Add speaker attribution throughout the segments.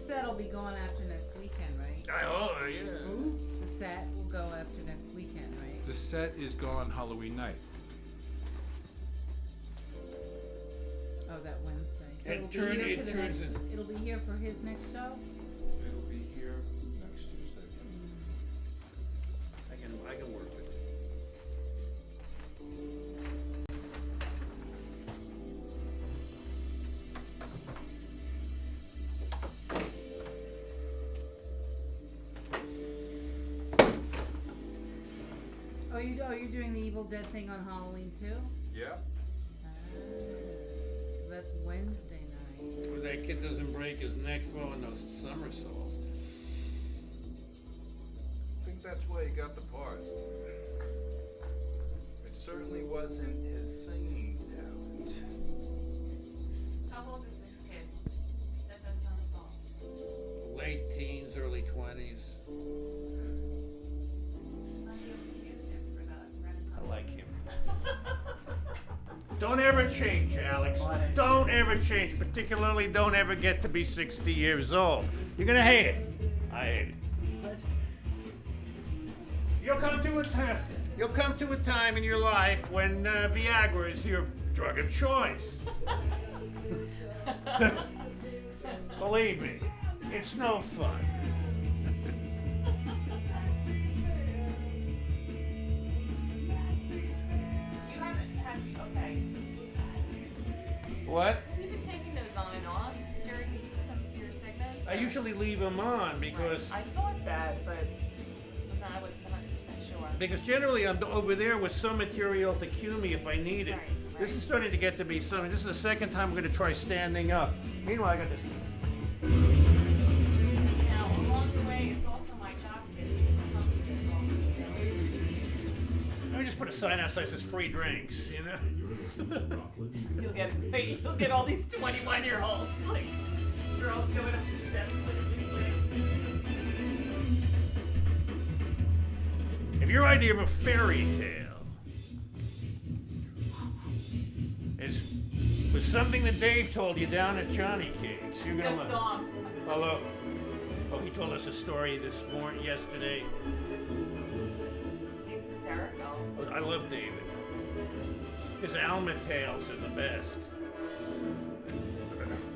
Speaker 1: set will be gone after next weekend, right?
Speaker 2: Oh, yeah.
Speaker 1: The set will go after next weekend, right?
Speaker 3: The set is gone Halloween night.
Speaker 1: Oh, that Wednesday. So
Speaker 2: It turns
Speaker 1: it'll be here for his next show?
Speaker 3: It'll be here next Tuesday.
Speaker 2: I can work with it.
Speaker 1: You're doing the Evil Dead thing on Halloween too?
Speaker 3: Yeah.
Speaker 1: So that's Wednesday night.
Speaker 2: Well, that kid doesn't break his neck throwing those somersaults.
Speaker 3: I think that's why he got the part. It certainly wasn't his singing talent.
Speaker 4: How old is this kid that does somersaults?
Speaker 2: Late teens, early 20s.
Speaker 4: Might be able to use him for the Renaissance.
Speaker 2: I like him. Don't ever change, Alex. Don't ever change. Particularly, don't ever get to be 60 years old. You're gonna hate it. I hate it. You'll come to a time in your life when Viagra is your drug of choice. Believe me, it's no fun.
Speaker 4: You haven't had, okay.
Speaker 2: What?
Speaker 4: You've been taking those on and off during some of your segments?
Speaker 2: I usually leave them on because
Speaker 4: I thought that, but I wasn't 100% sure.
Speaker 2: because generally I'm over there with some material to cue me if I need it.
Speaker 4: Right,
Speaker 2: This
Speaker 4: right.
Speaker 2: is starting to get to be something. This is the second time I'm going to try standing up. Meanwhile, I got this.
Speaker 4: Now, along the way, it's also my job to get people to come to this all.
Speaker 2: Let me just put a sign outside that says free drinks, you know?
Speaker 4: You'll get all these 21-year-olds, like, girls going up the steps.
Speaker 2: If your idea of a fairy tale was something that Dave told you down at Johnny Cakes, you're gonna
Speaker 4: Just
Speaker 2: love.
Speaker 4: song.
Speaker 2: Hello. Oh, he told us a story yesterday.
Speaker 4: He's hysterical.
Speaker 2: Oh, I love David. His Alma tales are the best.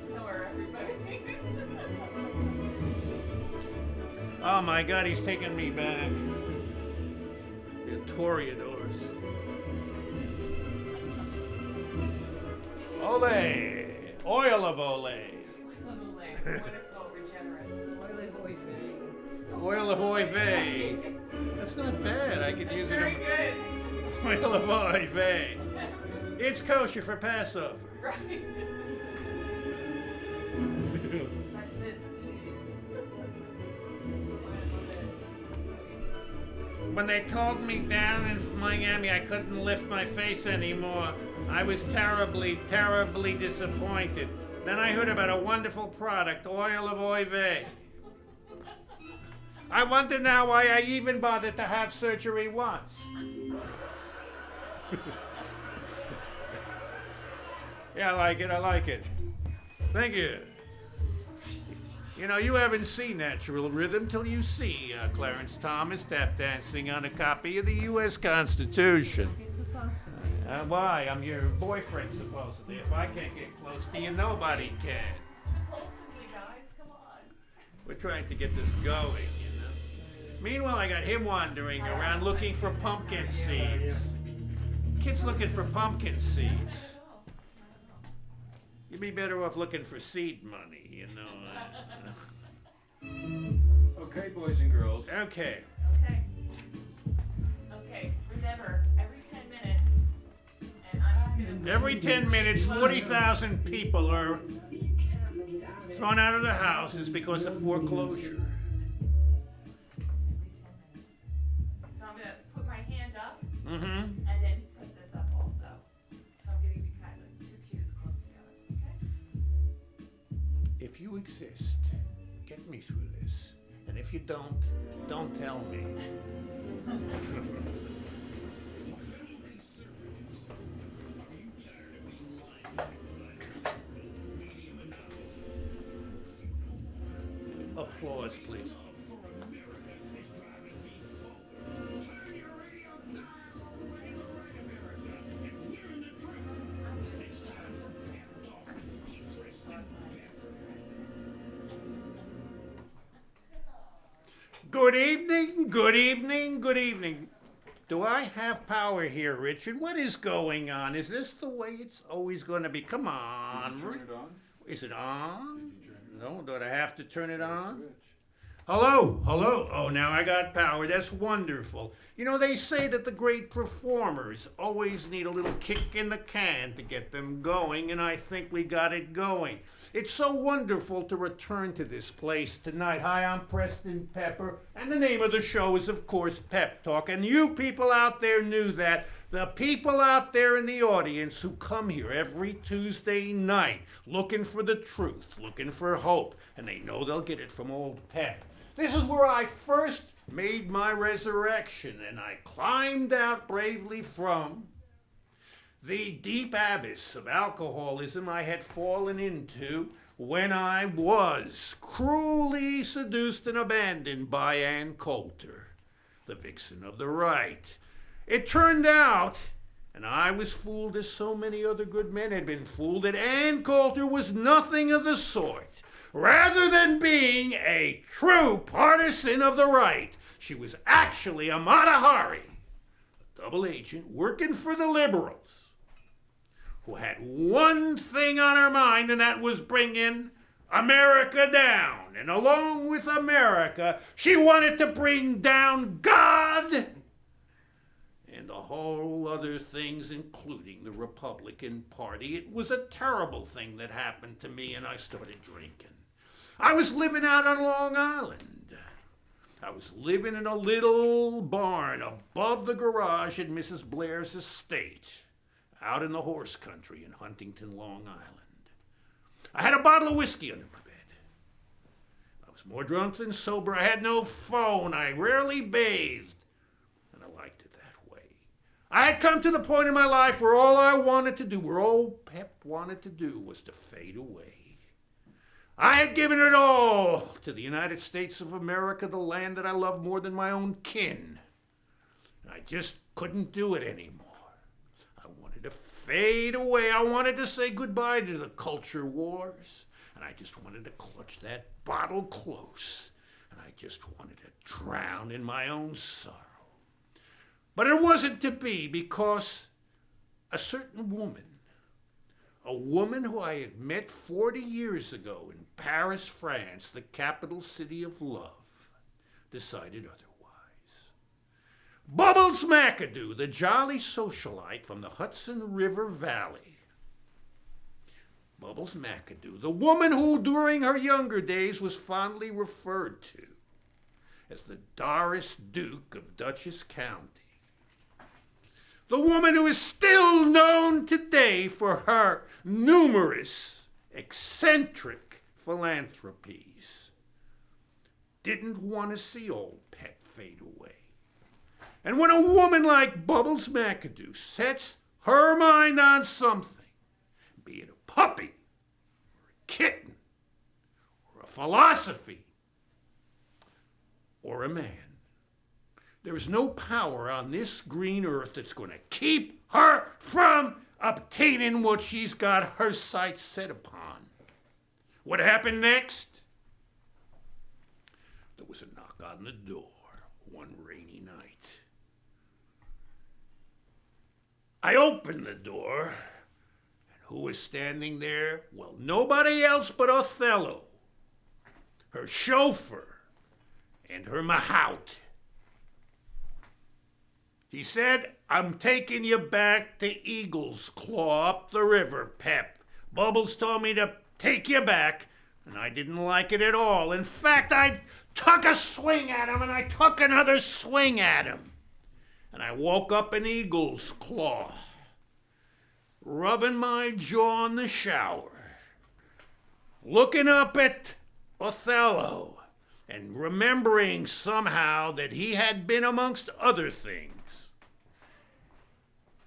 Speaker 4: So are everybody.
Speaker 2: Oh my God, he's taking me back. The Toreadors. Ole! Oil of Ole!
Speaker 4: Wonderful, regenerate.
Speaker 2: Oil of Oy Vey. That's not bad. I could use it.
Speaker 4: Very good.
Speaker 2: Oil of Oy Vey. It's kosher for Passover.
Speaker 4: Right. Like this, please.
Speaker 2: When they told me down in Miami I couldn't lift my face anymore, I was terribly, terribly disappointed. Then I heard about a wonderful product, Oil of Oy Vey. I wonder now why I even bothered to have surgery once. Yeah, I like it. Thank you. You know, you haven't seen Natural Rhythm till you see Clarence Thomas tap dancing on a copy of the U.S. Constitution.
Speaker 1: Get too close to me.
Speaker 2: Why? I'm your boyfriend, supposedly. If I can't get close to you, nobody can.
Speaker 4: Supposedly, guys, come on.
Speaker 2: We're trying to get this going, you know. Meanwhile, I got him wandering around looking for pumpkin seeds. Kids looking for pumpkin seeds. You'd be better off looking for seed money, you know.
Speaker 3: Okay, boys and girls.
Speaker 2: Okay.
Speaker 4: Okay. Okay, remember, every 10 minutes, and I'm just gonna...
Speaker 2: Every 10 minutes, 40,000 people are thrown out of the houses because of foreclosure.
Speaker 4: So I'm gonna put my hand up,
Speaker 2: Mm-hmm.
Speaker 4: and then put this up also. So I'm gonna give you kind of two cues close together, okay?
Speaker 2: If you exist, get me through this. And if you don't tell me. applause, please. Good evening, good evening, good evening. Do I have power here, Richard? What is going on? Is this the way it's always going to be? Come on.
Speaker 3: Turn it on.
Speaker 2: Is it on?
Speaker 3: Turn it
Speaker 2: No, do I have to turn it on?
Speaker 3: Switch.
Speaker 2: Hello, hello. Oh, now I got power. That's wonderful. You know, they say that the great performers always need a little kick in the can to get them going, and I think we got it going. It's so wonderful to return to this place tonight. Hi, I'm Preston Pepper, and the name of the show is, of course, Pep Talk. And you people out there knew that. The people out there in the audience who come here every Tuesday night looking for the truth, looking for hope, and they know they'll get it from old Pep. This is where I first made my resurrection, and I climbed out bravely from the deep abyss of alcoholism I had fallen into when I was cruelly seduced and abandoned by Ann Coulter, the vixen of the right. It turned out, and I was fooled as so many other good men had been fooled, that Ann Coulter was nothing of the sort. Rather than being a true partisan of the right, she was actually a Mata Hari, a double agent working for the liberals, who had one thing on her mind, and that was bringing America down. And along with America, she wanted to bring down God and a whole other things, including the Republican Party. It was a terrible thing that happened to me, and I started drinking. I was living out on Long Island. I was living in a little barn above the garage at Mrs. Blair's estate, out in the horse country in Huntington, Long Island. I had a bottle of whiskey under my bed. I was more drunk than sober. I had no phone. I rarely bathed. And I liked it that way. I had come to the point in my life where all I wanted to do, where old Pep wanted to do, was to fade away. I had given it all to the United States of America, the land that I love more than my own kin. And I just couldn't do it anymore. I wanted to fade away. I wanted to say goodbye to the culture wars. And I just wanted to clutch that bottle close. And I just wanted to drown in my own sorrow. But it wasn't to be, because a certain woman, a woman who I had met 40 years ago in Paris, France, the capital city of love, decided otherwise. Bubbles McAdoo, the jolly socialite from the Hudson River Valley. Bubbles McAdoo, the woman who during her younger days was fondly referred to as the Doris Duke of Dutchess County. The woman who is still known today for her numerous eccentric philanthropies, didn't want to see old Pep fade away. And when a woman like Bubbles McAdoo sets her mind on something, be it a puppy, or a kitten, or a philosophy, or a man, there is no power on this green earth that's going to keep her from obtaining what she's got her sights set upon. What happened next? There was a knock on the door one rainy night. I opened the door, and who was standing there? Well, nobody else but Othello, her chauffeur, and her mahout. He said, "I'm taking you back to Eagle's Claw up the river, Pep. Bubbles told me to take you back, and I didn't like it at all. In fact, I took a swing at him, and I took another swing at him. And I woke up in Eagle's Claw, rubbing my jaw in the shower, looking up at Othello, and remembering somehow that he had been, amongst other things,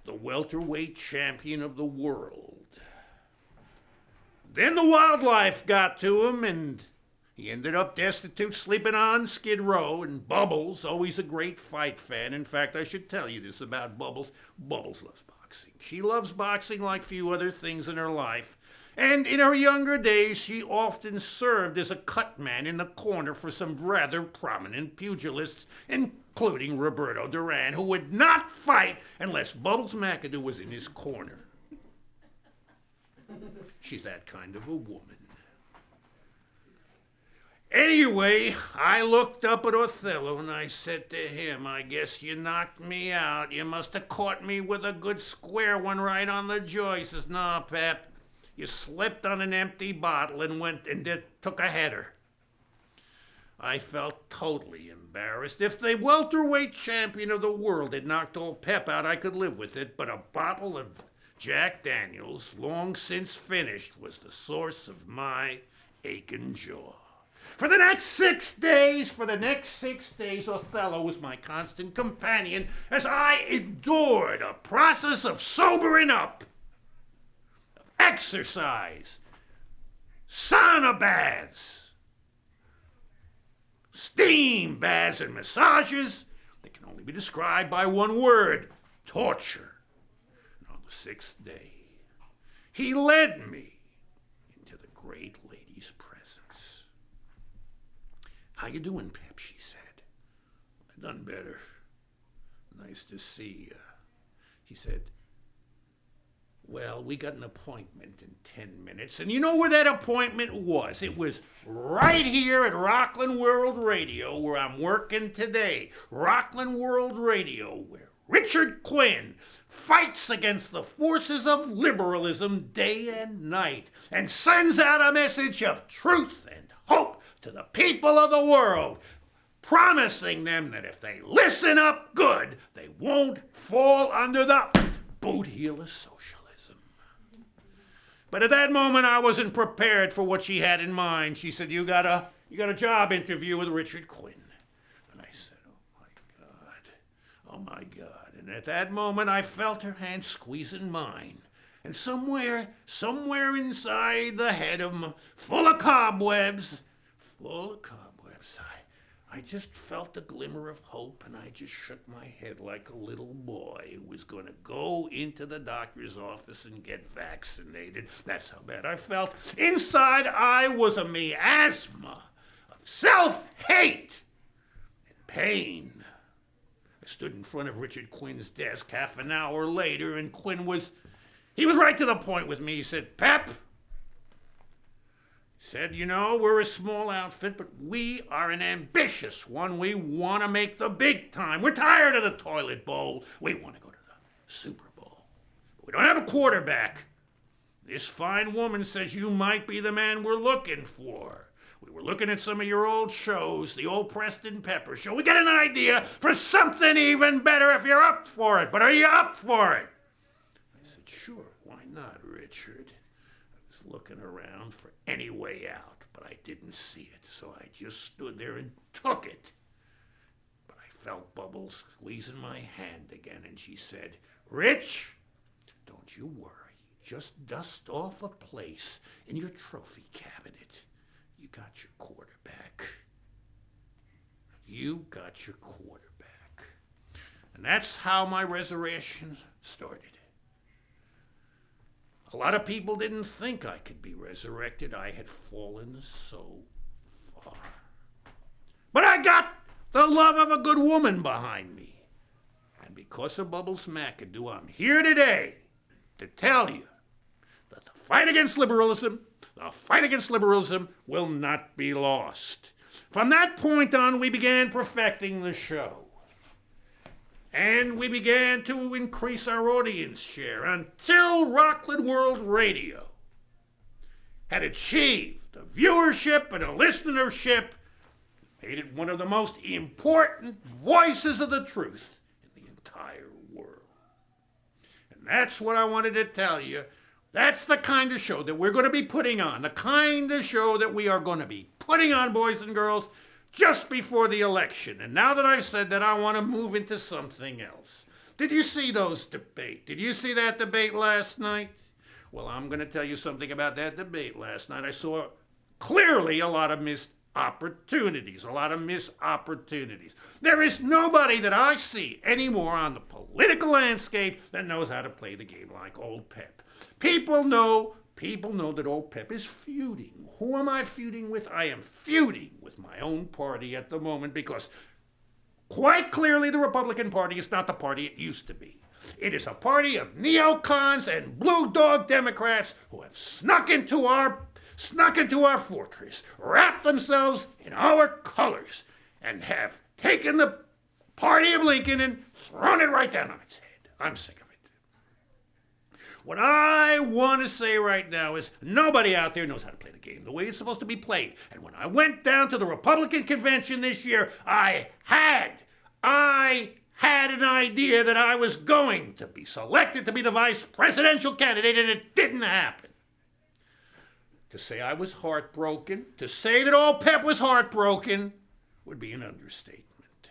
Speaker 2: the welterweight champion of the world. Then the wildlife got to him, and He ended up destitute, sleeping on Skid Row, and Bubbles, always a great fight fan. In fact, I should tell you this about Bubbles. Bubbles loves boxing. She loves boxing like few other things in her life. And in her younger days, she often served as a cut man in the corner for some rather prominent pugilists, including Roberto Duran, who would not fight unless Bubbles McAdoo was in his corner. She's that kind of a woman. Anyway, I looked up at Othello and I said to him, I guess you knocked me out. You must have caught me with a good square one right on the jaw. He says, no, Pep. You slipped on an empty bottle and went and took a header. I felt totally embarrassed. If the welterweight champion of the world had knocked old Pep out, I could live with it, but a bottle of Jack Daniels, long since finished, was the source of my aching jaw. For the next 6 days, Othello was my constant companion as I endured a process of sobering up, of exercise, sauna baths, steam baths, and massages that can only be described by one word: torture. And on the 6th day, he led me into the great lady's presence. How you doing, Pep? She said. I done better. Nice to see you. He said, well, we got an appointment in 10 minutes. And you know where that appointment was? It was right here at Rockland World Radio, where I'm working today. Rockland World Radio, where Richard Quinn fights against the forces of liberalism day and night and sends out a message of truth and hope to the people of the world, promising them that if they listen up good, they won't fall under the boot heel of socialism. But at that moment, I wasn't prepared for what she had in mind. She said, you got a job interview with Richard Quinn. And I said, oh my God. And at that moment, I felt her hand squeezing mine. And somewhere inside the head of me, full of cobwebs, I just felt a glimmer of hope, and I just shook my head like a little boy who was going to go into the doctor's office and get vaccinated. That's how bad I felt. Inside, I was a miasma of self-hate and pain. I stood in front of Richard Quinn's desk half an hour later, and Quinn was right to the point with me. He said, Pep, said, you know, we're a small outfit, but we are an ambitious one. We want to make the big time. We're tired of the toilet bowl. We want to go to the Super Bowl. But we don't have a quarterback. This fine woman says you might be the man we're looking for. We were looking at some of your old shows, the old Preston Pepper Show. We got an idea for something even better if you're up for it. But are you up for it? I said, sure, why not, Richard? Looking around for any way out, but I didn't see it, so I just stood there and took it. But I felt Bubbles squeezing my hand again, and she said, Rich, don't you worry. Just dust off a place in your trophy cabinet. You got your quarterback. You got your quarterback. And that's how my resurrection started. A lot of people didn't think I could be resurrected. I had fallen so far. But I got the love of a good woman behind me. And because of Bubbles McAdoo, I'm here today to tell you that the fight against liberalism will not be lost. From that point on, we began perfecting the show. And we began to increase our audience share until Rockland World Radio had achieved a viewership and a listenership that made it one of the most important voices of the truth in the entire world. And that's what I wanted to tell you. That's the kind of show that we're going to be putting on, the kind of show that we are going to be putting on, boys and girls, just before the election. And now that I've said that, I want to move into something else. Did you see those debates? Did you see that debate last night? Well, I'm going to tell you something about that debate last night. I saw clearly a lot of opportunities, a lot of missed opportunities. There is nobody that I see anymore on the political landscape that knows how to play the game like old Pep. People know that old Pep is feuding. Who am I feuding with? I am feuding with my own party at the moment because quite clearly the Republican Party is not the party it used to be. It is a party of neocons and blue dog Democrats who have snuck into our fortress, wrapped themselves in our colors, and have taken the party of Lincoln and thrown it right down on its head. I'm sick of it. What I want to say right now is nobody out there knows how to play the game the way it's supposed to be played. And when I went down to the Republican convention this year, I had an idea that I was going to be selected to be the vice presidential candidate, and it didn't happen. To say I was heartbroken, to say that old Pep was heartbroken, would be an understatement.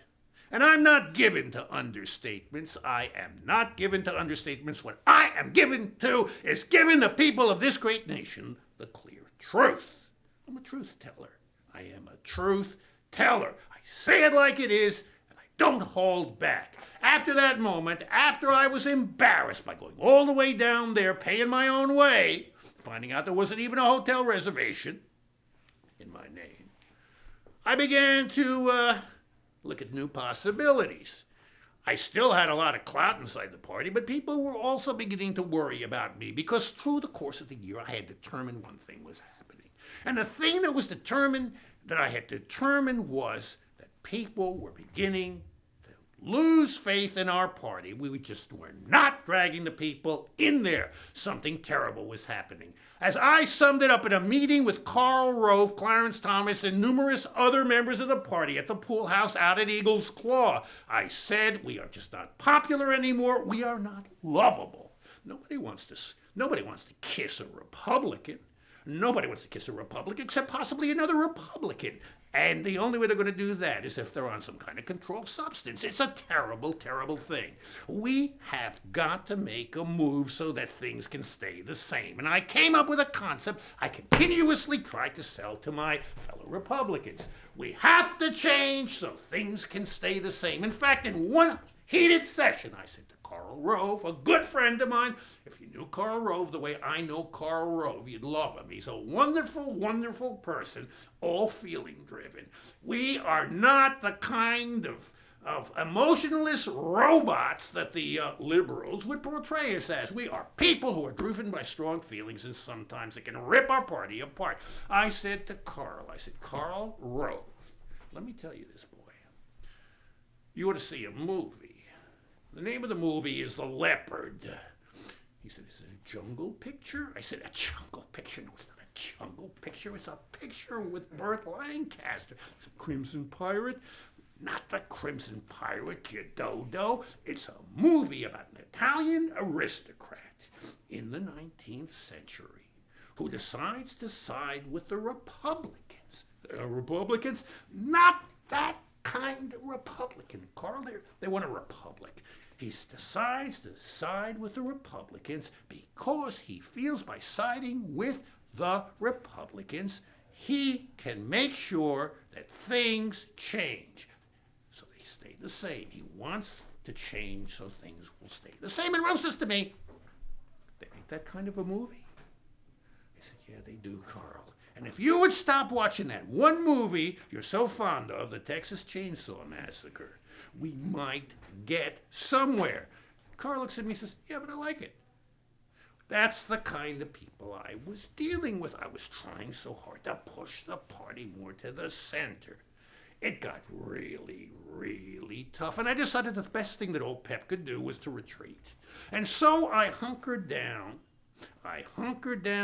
Speaker 2: And I'm not given to understatements. I am not given to understatements. What I am given to is giving the people of this great nation the clear truth. I'm a truth teller. I am a truth teller. I say it like it is, and I don't hold back. After that moment, after I was embarrassed by going all the way down there, paying my own way, finding out there wasn't even a hotel reservation in my name, I began to look at new possibilities. I still had a lot of clout inside the party, but people were also beginning to worry about me because through the course of the year, I had determined one thing was happening. And the thing that I had determined was that people were beginning to lose faith in our party. We just were not dragging the people in there. Something terrible was happening. As I summed it up in a meeting with Karl Rove, Clarence Thomas, and numerous other members of the party at the pool house out at Eagles Claw, I said, we are just not popular anymore. We are not lovable. Nobody wants to kiss a Republican. Nobody wants to kiss a Republican except possibly another Republican. And the only way they're going to do that is if they're on some kind of controlled substance. It's a terrible, terrible thing. We have got to make a move so that things can stay the same. And I came up with a concept I continuously tried to sell to my fellow Republicans. We have to change so things can stay the same. In fact, in one heated session, I said to Karl Rove, a good friend of mine, if you knew Karl Rove the way I know Karl Rove, you'd love him. He's a wonderful, wonderful person, all feeling driven. We are not the kind of emotionless robots that the liberals would portray us as. We are people who are driven by strong feelings, and sometimes it can rip our party apart. I said to Karl, Karl Rove, let me tell you this, boy. You ought to see a movie. The name of the movie is The Leopard. He said, is it a jungle picture? I said, a jungle picture? No, it's not a jungle picture. It's a picture with Burt Lancaster. It's a Crimson Pirate. Not the Crimson Pirate, you dodo. It's a movie about an Italian aristocrat in the 19th century who decides to side with the Republicans. Republicans? Not that kind of Republican, Karl. They want a republic. He decides to side with the Republicans because he feels by siding with the Republicans, he can make sure that things change. So they stay the same. He wants to change so things will stay the same. And Rose says to me, they make that kind of a movie? I said, yeah, they do, Karl. And if you would stop watching that one movie you're so fond of, the Texas Chainsaw Massacre, we might get somewhere. Karl looks at me and says, yeah, but I like it. That's the kind of people I was dealing with. I was trying so hard to push the party more to the center. It got really, really tough, and I decided that the best thing that old Pep could do was to retreat. And so I hunkered down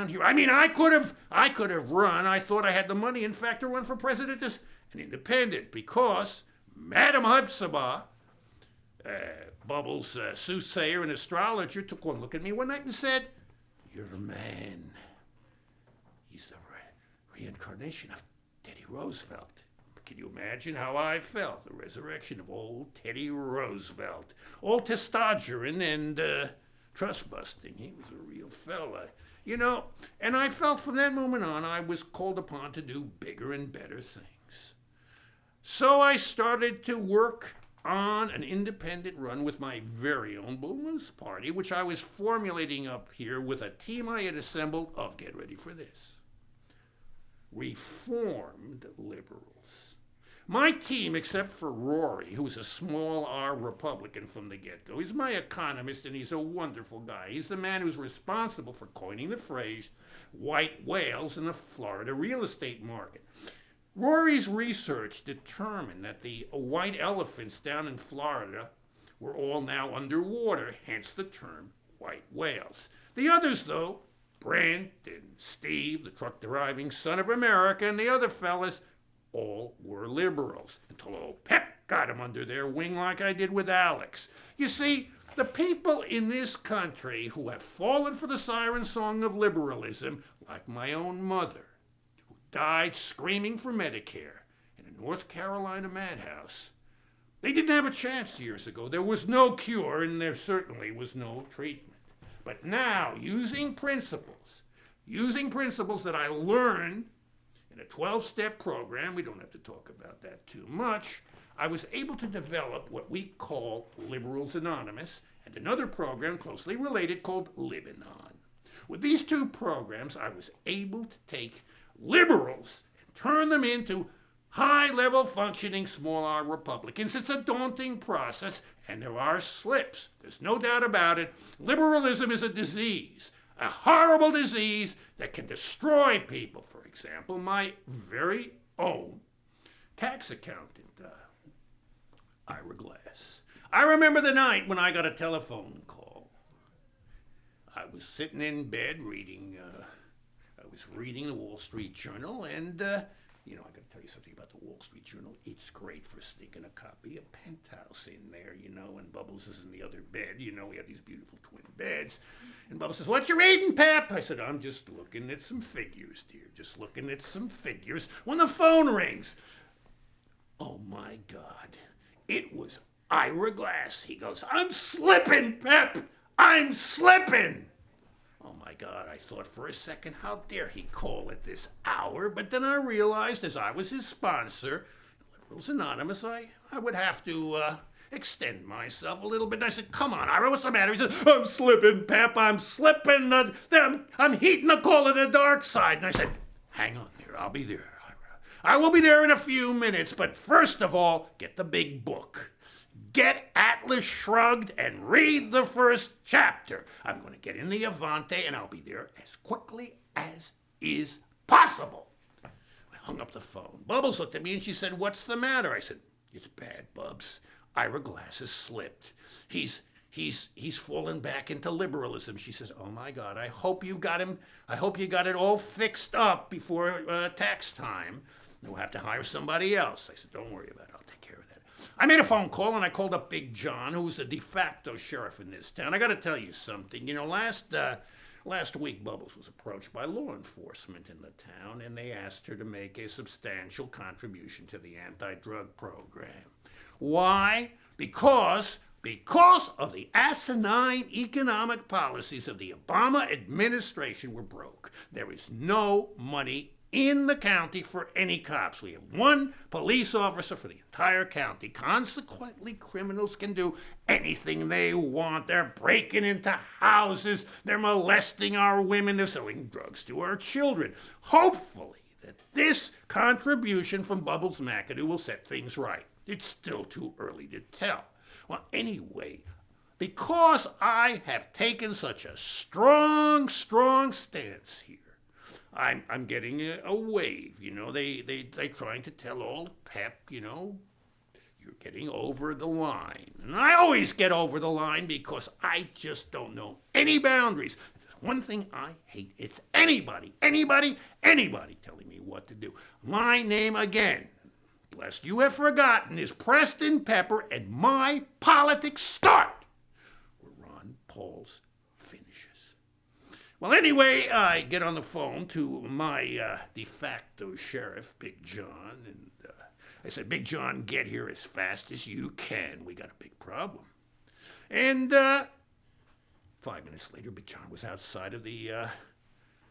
Speaker 2: here. I mean, I could have run. I thought I had the money, in fact, to run for president as an independent because Madam Hepzibah, Bubbles' soothsayer and astrologer, took one look at me one night and said, you're a man. He's the reincarnation of Teddy Roosevelt. Can you imagine how I felt? The resurrection of old Teddy Roosevelt. Old testosterone and trust-busting. He was a real fella. You know, and I felt from that moment on I was called upon to do bigger and better things. So I started to work on an independent run with my very own Bull Moose Party, which I was formulating up here with a team I had assembled of, get ready for this, Reformed liberals. My team, except for Rory, who's a small R Republican from the get-go, he's my economist and he's a wonderful guy. He's the man who's responsible for coining the phrase white whales in the Florida real estate market. Rory's research determined that the white elephants down in Florida were all now underwater, hence the term white whales. The others, though, Brent and Steve, the truck-driving son of America, and the other fellas, all were liberals, until old Pep got him under their wing like I did with Alex. You see, the people in this country who have fallen for the siren song of liberalism, like my own mother, died screaming for Medicare in a North Carolina madhouse. They didn't have a chance years ago. There was no cure and there certainly was no treatment. But now, using principles that I learned in a 12-step program, we don't have to talk about that too much, I was able to develop what we call Liberals Anonymous and another program closely related called Libanon. With these two programs, I was able to take liberals and turn them into high-level functioning small R Republicans. It's a daunting process, and there are slips. There's no doubt about it. Liberalism is a disease, a horrible disease that can destroy people. For example, my very own tax accountant, Ira Glass. I remember the night when I got a telephone call. I was sitting in bed reading the Wall Street Journal, and, I got to tell you something about the Wall Street Journal. It's great for sneaking a copy of Penthouse in there, and Bubbles is in the other bed. We have these beautiful twin beds. And Bubbles says, "What you reading, Pep?" I said, "I'm just looking at some figures, dear, just looking at some figures." When the phone rings, oh, my God, it was Ira Glass. He goes, "I'm slipping, Pep, I'm slipping." Oh my God, I thought for a second, how dare he call at this hour? But then I realized, as I was his sponsor, Liberals Anonymous, I would have to extend myself a little bit. And I said, "Come on, Ira, what's the matter?" He said, "I'm slipping, Pep, I'm slipping. I'm heeding the call of the dark side." And I said, "Hang on there, I'll be there, Ira. I will be there in a few minutes, but first of all, get the big book. Get Atlas Shrugged and read the first chapter. I'm going to get in the Avante and I'll be there as quickly as is possible." I hung up the phone. Bubbles looked at me and she said, "What's the matter?" I said, "It's bad, Bubs. Ira Glass has slipped. He's fallen back into liberalism." She says, "Oh my God, I hope you got it all fixed up before tax time. We'll have to hire somebody else." I said, "Don't worry about it. I'll take care of that." I made a phone call and I called up Big John, who's the de facto sheriff in this town. I got to tell you something. Last week Bubbles was approached by law enforcement in the town, and they asked her to make a substantial contribution to the anti-drug program. Why? Because of the asinine economic policies of the Obama administration were broke. There is no money in the county for any cops. We have one police officer for the entire county. Consequently, criminals can do anything they want. They're breaking into houses. They're molesting our women. They're selling drugs to our children. Hopefully that this contribution from Bubbles McAdoo will set things right. It's still too early to tell. Well, anyway, because I have taken such a strong stance here, I'm getting a wave. They trying to tell old Pep, you're getting over the line. And I always get over the line because I just don't know any boundaries. If there's one thing I hate, it's anybody telling me what to do. My name again, lest you have forgotten, is Preston Pepper, and my politics start where Ron Paul's finishes. Well, anyway, I get on the phone to my de facto sheriff, Big John, and I said, "Big John, get here as fast as you can. We got a big problem." And 5 minutes later, Big John was outside of the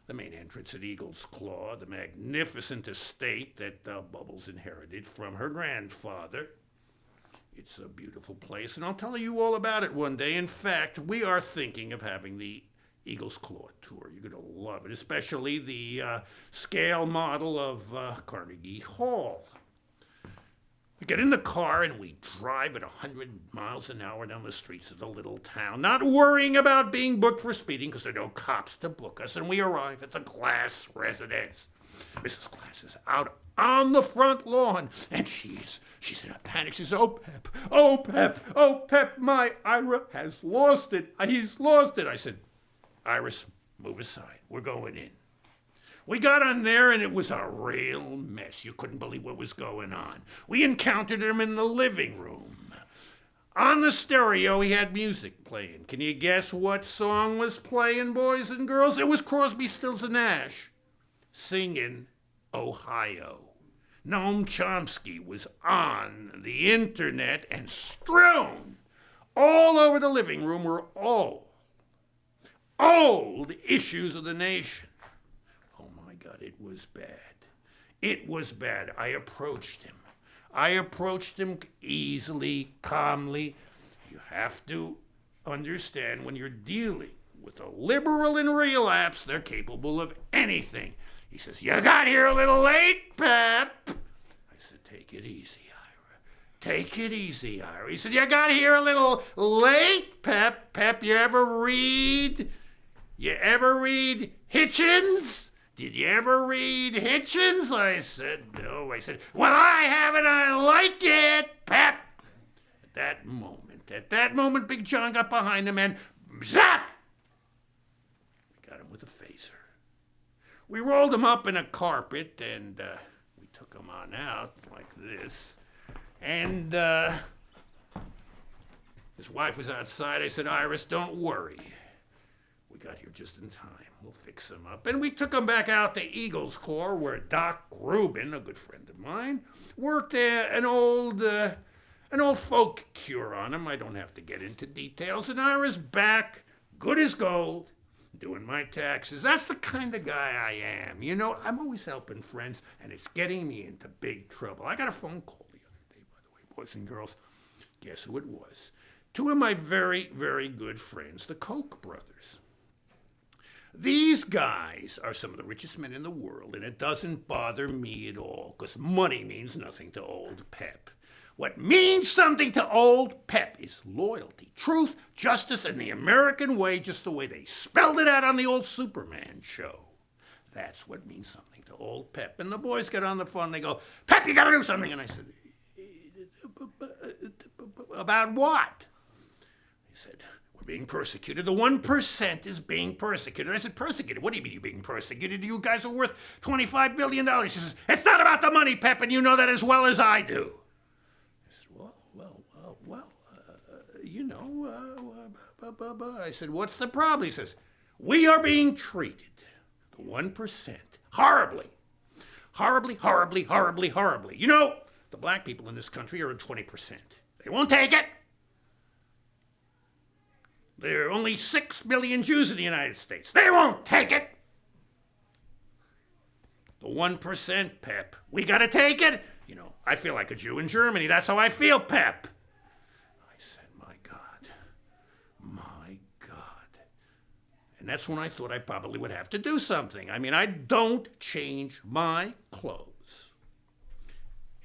Speaker 2: the main entrance at Eagle's Claw, the magnificent estate that Bubbles inherited from her grandfather. It's a beautiful place, and I'll tell you all about it one day. In fact, we are thinking of having the Eagle's Claw tour. You're going to love it, especially the scale model of Carnegie Hall. We get in the car and we drive at 100 miles an hour down the streets of the little town, not worrying about being booked for speeding because there are no cops to book us. And we arrive at the Glass residence. Mrs. Glass is out on the front lawn, and she's in a panic. She says, "Oh, Pep, oh, Pep, oh, Pep, my Ira has lost it. He's lost it." I said, "Iris, move aside. We're going in." We got on there, and it was a real mess. You couldn't believe what was going on. We encountered him in the living room. On the stereo, he had music playing. Can you guess what song was playing, boys and girls? It was Crosby, Stills, and Nash singing Ohio. Noam Chomsky was on the internet, and strewn all over the living room were all old issues of the nation. God, it was bad. It was bad. I approached him easily, calmly. You have to understand when you're dealing with a liberal in relapse, they're capable of anything. He says, "You got here a little late, Pep." I said, "Take it easy, Ira. Take it easy, Ira." He said, "You got here a little late, Pep. Pep, you ever read Hitchens? Did you ever read Hitchens?" I said, "No." I said, "Well, I haven't. I like it, Pep." At that moment, Big John got behind him and zap! Got him with a phaser. We rolled him up in a carpet and we took him on out like this. And his wife was outside. I said, "Iris, don't worry. We got here just in time. We'll fix him up." And we took him back out to Eagle's Claw, where Doc Rubin, a good friend of mine, worked an old folk cure on him. I don't have to get into details. And Ira's back, good as gold, doing my taxes. That's the kind of guy I am. You know, I'm always helping friends, and it's getting me into big trouble. I got a phone call the other day, by the way, boys and girls. Guess who it was? Two of my very, very good friends, the Koch brothers. These guys are some of the richest men in the world, and it doesn't bother me at all, because money means nothing to old Pep. What means something to old Pep is loyalty, truth, justice, and the American way, just the way they spelled it out on the old Superman show. That's what means something to old Pep. And the boys get on the phone, and they go, "Pep, you gotta do something." And I said, "About what?" He said, "We're being persecuted. The 1% is being persecuted." I said, "Persecuted? What do you mean you're being persecuted? You guys are worth $25 billion. He says, "It's not about the money, Pep, and you know that as well as I do." I said, I said, "What's the problem?" He says, "We are being treated, the 1%, horribly. Horribly, horribly, horribly, horribly. You know, the black people in this country are at 20%. They won't take it. There are only 6 million Jews in the United States. They won't take it. The 1%, Pep. We gotta take it. You know, I feel like a Jew in Germany. That's how I feel, Pep." I said, my God. And that's when I thought I probably would have to do something. I mean, I don't change my clothes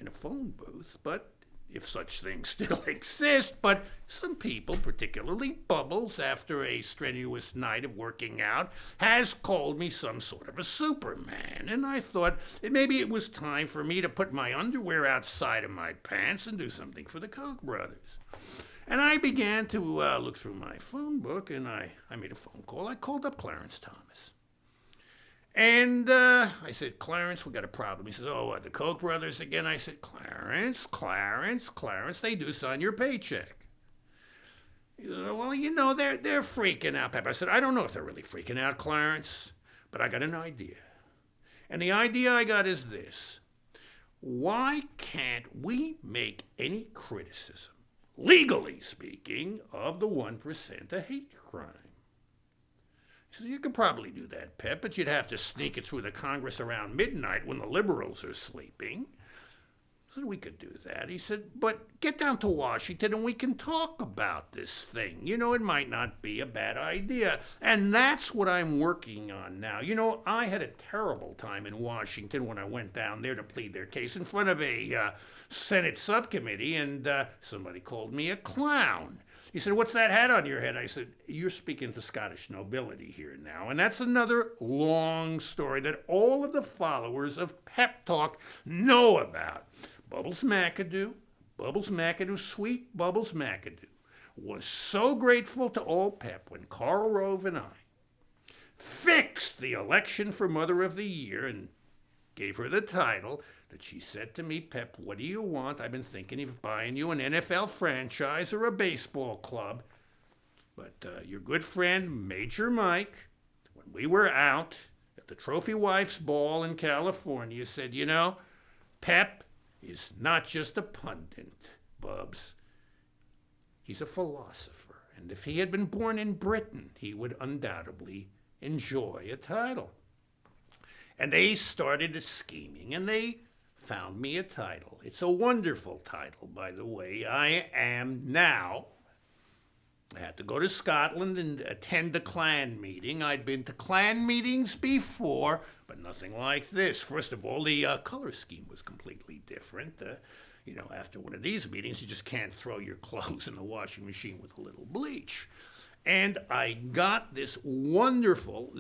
Speaker 2: in a phone booth, but if such things still exist. But some people, particularly Bubbles, after a strenuous night of working out, has called me some sort of a Superman. And I thought maybe it was time for me to put my underwear outside of my pants and do something for the Koch brothers. And I began to look through my phone book, and I made a phone call. I called up Clarence Thomas. And I said, "Clarence, we got a problem." He says, "Oh, what, the Koch brothers again?" I said, Clarence, they do sign your paycheck." He said, "Well, you know, they're freaking out, Pep." I said, "I don't know if they're really freaking out, Clarence, but I got an idea. And the idea I got is this. Why can't we make any criticism, legally speaking, of the 1% a hate crime? He said, you could probably do that, Pep, but you'd have to sneak it through the Congress around midnight when the liberals are sleeping. I said, we could do that. He said, but get down to Washington and we can talk about this thing. You know, it might not be a bad idea. And that's what I'm working on now. You know, I had a terrible time in Washington when I went down there to plead their case in front of a Senate subcommittee, and somebody called me a clown. He said, what's that hat on your head? I said, you're speaking to Scottish nobility here now. And that's another long story that all of the followers of Pep Talk know about. Bubbles McAdoo, sweet Bubbles McAdoo, was so grateful to old Pep when Karl Rove and I fixed the election for Mother of the Year and gave her the title that she said to me, Pep, what do you want? I've been thinking of buying you an NFL franchise or a baseball club. But your good friend, Major Mike, when we were out at the Trophy Wives Ball in California, said, you know, Pep is not just a pundit, Bubs. He's a philosopher. And if he had been born in Britain, he would undoubtedly enjoy a title. And they started scheming, and they found me a title. It's a wonderful title, by the way. I am now. I had to go to Scotland and attend a clan meeting. I'd been to clan meetings before, but nothing like this. First of all, the color scheme was completely different. You know, after one of these meetings, you just can't throw your clothes in the washing machine with a little bleach. And I got this wonderful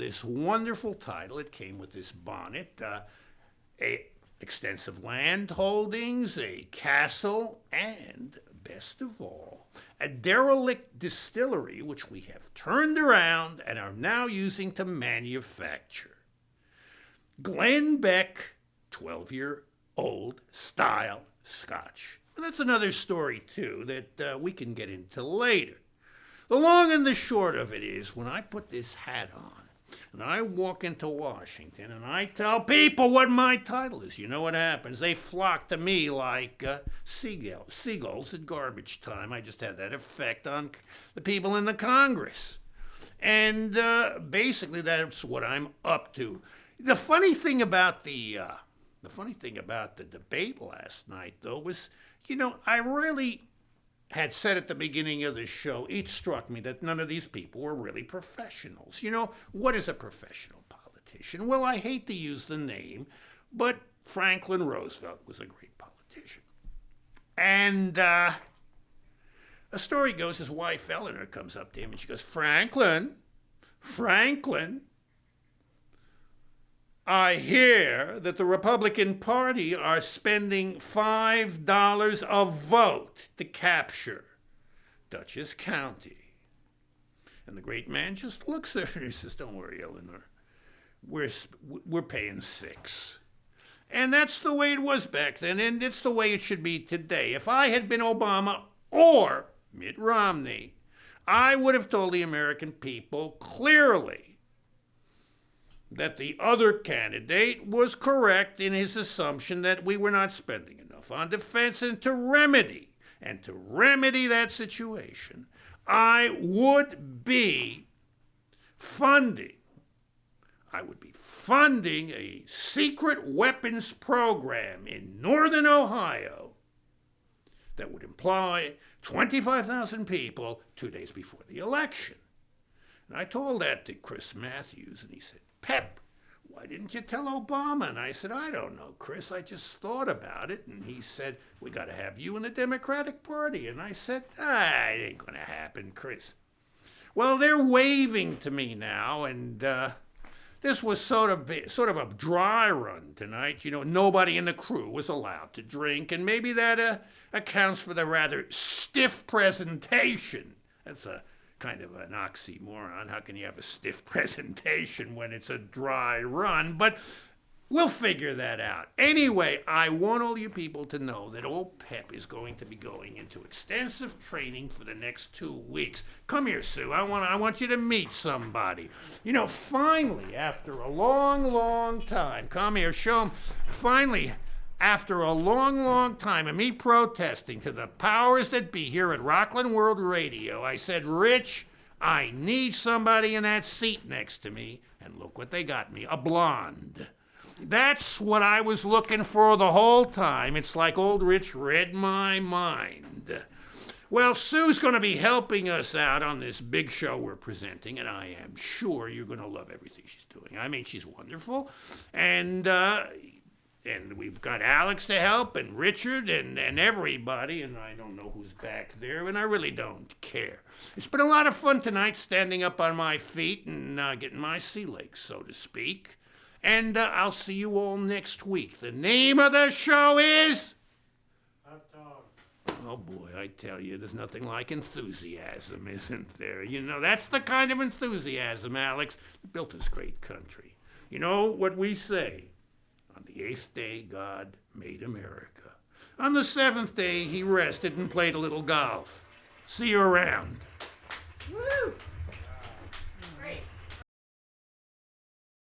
Speaker 2: title. It came with this bonnet, extensive land holdings, a castle, and best of all, a derelict distillery which we have turned around and are now using to manufacture Glenbeck 12-year-old style scotch. And that's another story, too, that we can get into later. The long and the short of it is, when I put this hat on, and I walk into Washington and I tell people what my title is, you know what happens? They flock to me like seagulls at garbage time. I just had that effect on the people in the Congress. And basically that's what I'm up to. The funny thing about the debate last night, though, was, you know, I really had said at the beginning of the show, it struck me that none of these people were really professionals. You know, what is a professional politician? Well, I hate to use the name, but Franklin Roosevelt was a great politician. And a story goes, his wife Eleanor comes up to him and she goes, Franklin, I hear that the Republican Party are spending $5 a vote to capture Dutchess County. And the great man just looks at her and he says, don't worry, Eleanor, we're paying $6. And that's the way it was back then, and it's the way it should be today. If I had been Obama or Mitt Romney, I would have told the American people clearly that the other candidate was correct in his assumption that we were not spending enough on defense, and to remedy that situation, I would be funding a secret weapons program in northern Ohio that would employ 25,000 people 2 days before the election. And I told that to Chris Matthews, and he said, Pep, why didn't you tell Obama? And I said, I don't know, Chris, I just thought about it. And he said, we got to have you in the Democratic Party. And I said, it ain't going to happen, Chris. Well, they're waving to me now, and this was sort of a dry run tonight. You know, nobody in the crew was allowed to drink, and maybe that accounts for the rather stiff presentation. That's a kind of an oxymoron. How can you have a stiff presentation when it's a dry run? But we'll figure that out. Anyway, I want all you people to know that old Pep is going to be going into extensive training for the next 2 weeks. Come here, Sue. I want you to meet somebody. You know, finally, after a long time, come here, show 'em. Finally, after a long time of me protesting to the powers that be here at Rockland World Radio, I said, Rich, I need somebody in that seat next to me, and look what they got me, a blonde. That's what I was looking for the whole time. It's like old Rich read my mind. Well, Sue's going to be helping us out on this big show we're presenting, and I am sure you're going to love everything she's doing. I mean, she's wonderful, and we've got Alex to help, and Richard, and everybody, and I don't know who's back there, and I really don't care. It's been a lot of fun tonight, standing up on my feet and getting my sea legs, so to speak. And I'll see you all next week. The name of the show is... Oh boy, I tell you, there's nothing like enthusiasm, isn't there? You know, that's the kind of enthusiasm, Alex, that built this great country. You know what we say? On the 8th day, God made America. On the 7th day, he rested and played a little golf. See you around.
Speaker 1: Woo!